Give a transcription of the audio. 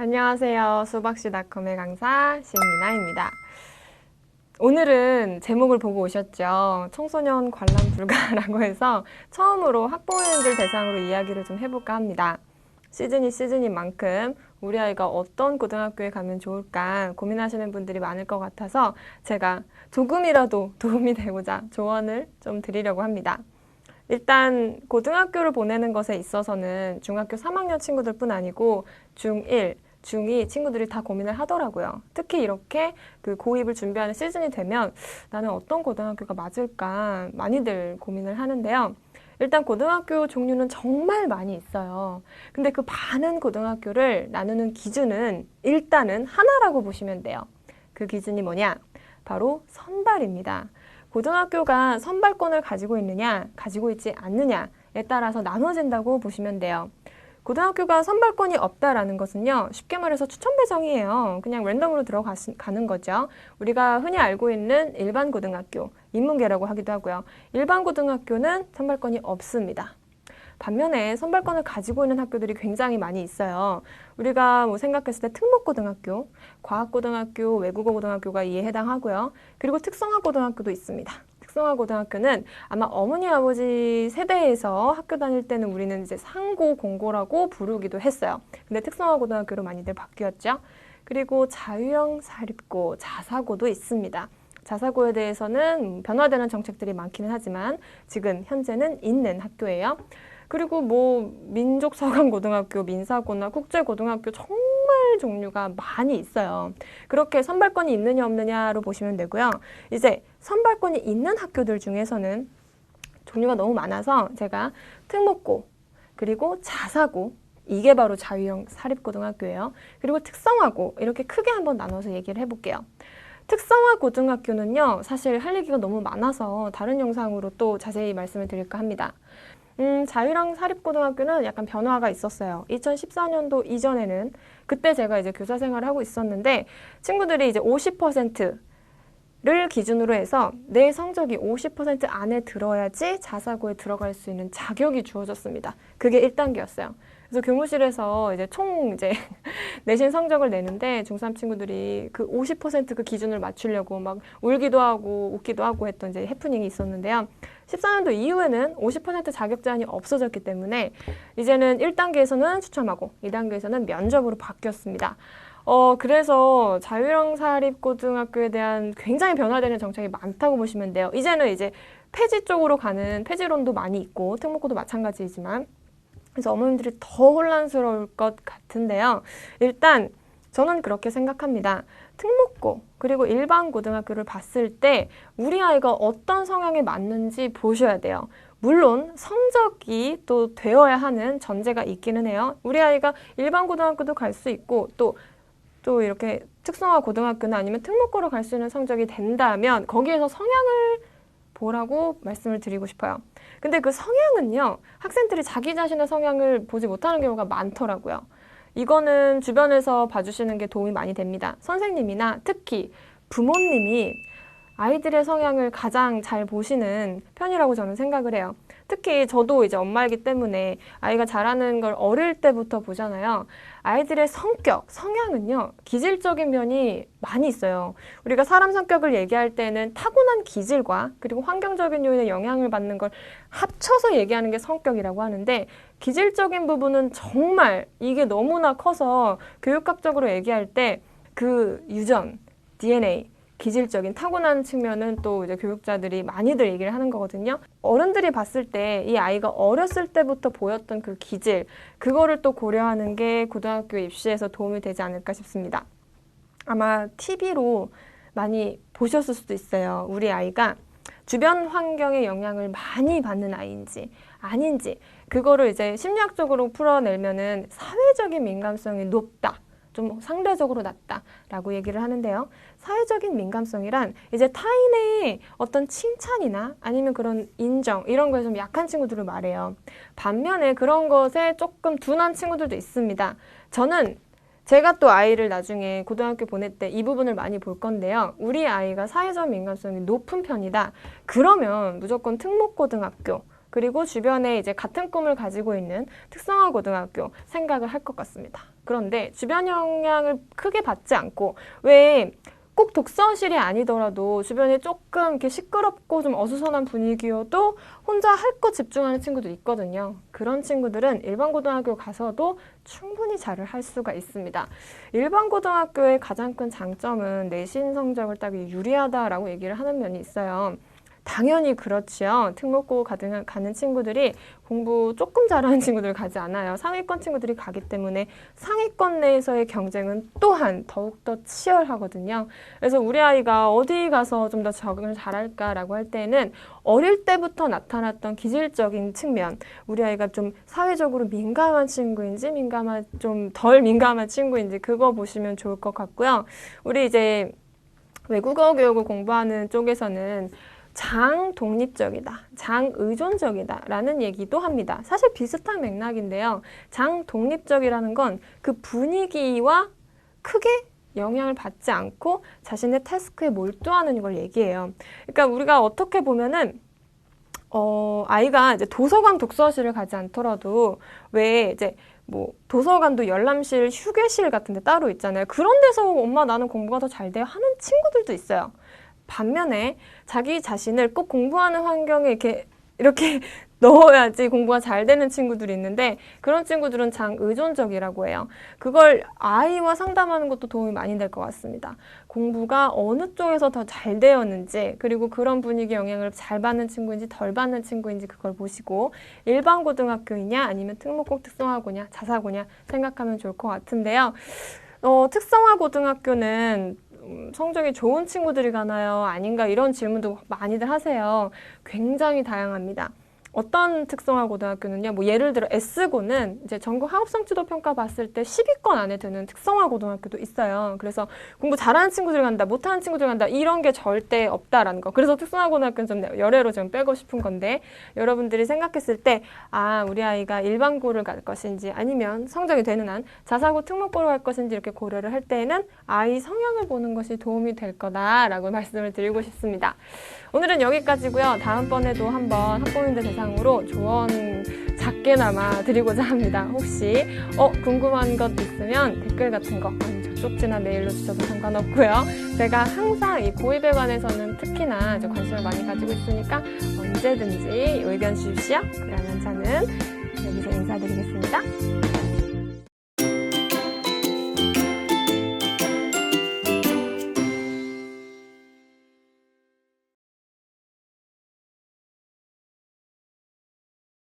안녕하세요. 수박씨닷컴의 강사 신미나입니다. 오늘은 제목을 보고 오셨죠? 청소년 관람 불가라고 해서 처음으로 학부모님들 대상으로 이야기를 좀 해볼까 합니다. 시즌이 시즌인 만큼 우리 아이가 어떤 고등학교에 가면 좋을까 고민하시는 분들이 많을 것 같아서 제가 조금이라도 도움이 되고자 조언을 좀 드리려고 합니다. 일단 고등학교를 보내는 것에 있어서는 중학교 3학년 친구들뿐 아니고 중1, 중2 친구들이 다 고민을 하더라고요. 특히 이렇게 그 고입을 준비하는 시즌이 되면 나는 어떤 고등학교가 맞을까 많이들 고민을 하는데요. 일단 고등학교 종류는 정말 많이 있어요. 근데 그 많은 고등학교를 나누는 기준은 일단은 하나라고 보시면 돼요. 그 기준이 뭐냐? 바로 선발입니다. 고등학교가 선발권을 가지고 있느냐, 가지고 있지 않느냐에 따라서 나눠진다고 보시면 돼요. 고등학교가 선발권이 없다라는 것은요, 쉽게 말해서 추천 배정이에요. 그냥 랜덤으로 들어가는 거죠. 우리가 흔히 알고 있는 일반 고등학교, 인문계라고 하기도 하고요. 일반 고등학교는 선발권이 없습니다. 반면에 선발권을 가지고 있는 학교들이 굉장히 많이 있어요. 우리가 뭐 생각했을 때 특목고등학교, 과학고등학교, 외국어고등학교가 이에 해당하고요. 그리고 특성화고등학교도 있습니다. 특성화고등학교는 아마 어머니 아버지 세대에서 학교 다닐 때는 우리는 이제 상고, 공고라고 부르기도 했어요. 근데 특성화고등학교로 많이들 바뀌었죠. 그리고 자유형 사립고, 자사고도 있습니다. 자사고에 대해서는 변화되는 정책들이 많기는 하지만 지금 현재는 있는 학교예요. 그리고 뭐 민족서강고등학교, 민사고나 국제고등학교 정말 종류가 많이 있어요. 그렇게 선발권이 있느냐 없느냐로 보시면 되고요. 이제 선발권이 있는 학교들 중에서는 종류가 너무 많아서 제가 특목고, 그리고 자사고, 이게 바로 자유형 사립고등학교예요. 그리고 특성화고, 이렇게 크게 한번 나눠서 얘기를 해볼게요. 특성화 고등학교는요, 사실 할 얘기가 너무 많아서 다른 영상으로 또 자세히 말씀을 드릴까 합니다. 자유형 사립고등학교는 약간 변화가 있었어요. 2014년도 이전에는 그때 제가 이제 교사 생활을 하고 있었는데 친구들이 이제 50%를 기준으로 해서 내 성적이 50% 안에 들어야지 자사고에 들어갈 수 있는 자격이 주어졌습니다. 그게 1단계였어요. 그래서 교무실에서 이제 총 내신 성적을 내는데 중3 친구들이 그 50% 기준을 맞추려고 막 울기도 하고 웃기도 하고 했던 이제 해프닝이 있었는데요. 14년도 이후에는 50% 자격 제한이 없어졌기 때문에 이제는 1단계에서는 추첨하고 2단계에서는 면접으로 바뀌었습니다. 그래서 자유형 사립고등학교에 대한 굉장히 변화되는 정책이 많다고 보시면 돼요. 이제는 이제 폐지 쪽으로 가는 폐지론도 많이 있고 특목고도 마찬가지이지만 그래서 어머님들이 더 혼란스러울 것 같은데요. 일단 저는 그렇게 생각합니다. 특목고 그리고 일반 고등학교를 봤을 때 우리 아이가 어떤 성향에 맞는지 보셔야 돼요. 물론 성적이 또 되어야 하는 전제가 있기는 해요. 우리 아이가 일반 고등학교도 갈 수 있고 또 이렇게 특성화 고등학교나 아니면 특목고로 갈 수 있는 성적이 된다면 거기에서 성향을 보라고 말씀을 드리고 싶어요. 근데 그 성향은요, 학생들이 자기 자신의 성향을 보지 못하는 경우가 많더라고요. 이거는 주변에서 봐주시는 게 도움이 많이 됩니다. 선생님이나 특히 부모님이 아이들의 성향을 가장 잘 보시는 편이라고 저는 생각을 해요. 특히 저도 이제 엄마이기 때문에 아이가 자라는 걸 어릴 때부터 보잖아요. 아이들의 성격, 성향은요, 기질적인 면이 많이 있어요. 우리가 사람 성격을 얘기할 때는 타고난 기질과 그리고 환경적인 요인에 영향을 받는 걸 합쳐서 얘기하는 게 성격이라고 하는데 기질적인 부분은 정말 이게 너무나 커서 교육학적으로 얘기할 때 그 유전, DNA, 기질적인 타고난 측면은 또 이제 교육자들이 많이들 얘기를 하는 거거든요. 어른들이 봤을 때 이 아이가 어렸을 때부터 보였던 그 기질, 그거를 또 고려하는 게 고등학교 입시에서 도움이 되지 않을까 싶습니다. 아마 TV로 많이 보셨을 수도 있어요. 우리 아이가 주변 환경의 영향을 많이 받는 아이인지 아닌지 그거를 이제 심리학적으로 풀어내면은 사회적인 민감성이 높다. 좀 상대적으로 낮다라고 얘기를 하는데요. 사회적인 민감성이란 이제 타인의 어떤 칭찬이나 아니면 그런 인정 이런 거에 좀 약한 친구들을 말해요. 반면에 그런 것에 조금 둔한 친구들도 있습니다. 저는 제가 또 아이를 나중에 고등학교 보낼 때 이 부분을 많이 볼 건데요. 우리 아이가 사회적 민감성이 높은 편이다. 그러면 무조건 특목고등학교 그리고 주변에 이제 같은 꿈을 가지고 있는 특성화 고등학교 생각을 할 것 같습니다. 그런데 주변 영향을 크게 받지 않고 왜 꼭 독서실이 아니더라도 주변에 조금 이렇게 시끄럽고 좀 어수선한 분위기여도 혼자 할 것 집중하는 친구도 있거든요. 그런 친구들은 일반 고등학교 가서도 충분히 잘을 할 수가 있습니다. 일반 고등학교의 가장 큰 장점은 내신 성적을 따기 유리하다라고 얘기를 하는 면이 있어요. 당연히 그렇지요. 특목고 가는 친구들이 공부 조금 잘하는 친구들 가지 않아요. 상위권 친구들이 가기 때문에 상위권 내에서의 경쟁은 또한 더욱더 치열하거든요. 그래서 우리 아이가 어디 가서 좀 더 적응을 잘할까라고 할 때는 어릴 때부터 나타났던 기질적인 측면, 우리 아이가 좀 사회적으로 민감한 친구인지 좀 덜 민감한 친구인지 그거 보시면 좋을 것 같고요. 우리 이제 외국어 교육을 공부하는 쪽에서는 장독립적이다, 장의존적이다 라는 얘기도 합니다. 사실 비슷한 맥락인데요. 장독립적이라는 건 그 분위기와 크게 영향을 받지 않고 자신의 태스크에 몰두하는 걸 얘기해요. 그러니까 우리가 어떻게 보면은 아이가 이제 도서관 독서실을 가지 않더라도 왜 이제 뭐 도서관도 열람실, 휴게실 같은 데 따로 있잖아요. 그런 데서 엄마 나는 공부가 더 잘 돼요 하는 친구들도 있어요. 반면에 자기 자신을 꼭 공부하는 환경에 이렇게 넣어야지 공부가 잘 되는 친구들이 있는데 그런 친구들은 장의존적이라고 해요. 그걸 아이와 상담하는 것도 도움이 많이 될 것 같습니다. 공부가 어느 쪽에서 더 잘 되었는지 그리고 그런 분위기 영향을 잘 받는 친구인지 덜 받는 친구인지 그걸 보시고 일반 고등학교이냐 아니면 특목고 특성화고냐 자사고냐 생각하면 좋을 것 같은데요. 특성화 고등학교는 성적이 좋은 친구들이 가나요? 아닌가? 이런 질문도 많이들 하세요. 굉장히 다양합니다. 어떤 특성화 고등학교는요, 뭐 예를 들어 S고는 이제 전국 학업성취도 평가 봤을 때 10위권 안에 드는 특성화 고등학교도 있어요. 그래서 공부 잘하는 친구들 간다, 못하는 친구들 간다, 이런 게 절대 없다라는 거. 그래서 특성화 고등학교는 좀 열애로 좀 빼고 싶은 건데, 여러분들이 생각했을 때, 우리 아이가 일반고를 갈 것인지, 아니면 성적이 되는 한 자사고 특목고로 갈 것인지 이렇게 고려를 할 때에는 아이 성향을 보는 것이 도움이 될 거다라고 말씀을 드리고 싶습니다. 오늘은 여기까지고요. 다음번에도 한번 학부모님들 대상으로 조언 작게나마 드리고자 합니다. 혹시 궁금한 것 있으면 댓글 같은 거 쪽지나 메일로 주셔도 상관없고요. 제가 항상 이 고입에 관해서는 특히나 관심을 많이 가지고 있으니까 언제든지 의견 주십시오. 그러면 저는 여기서 인사드리겠습니다.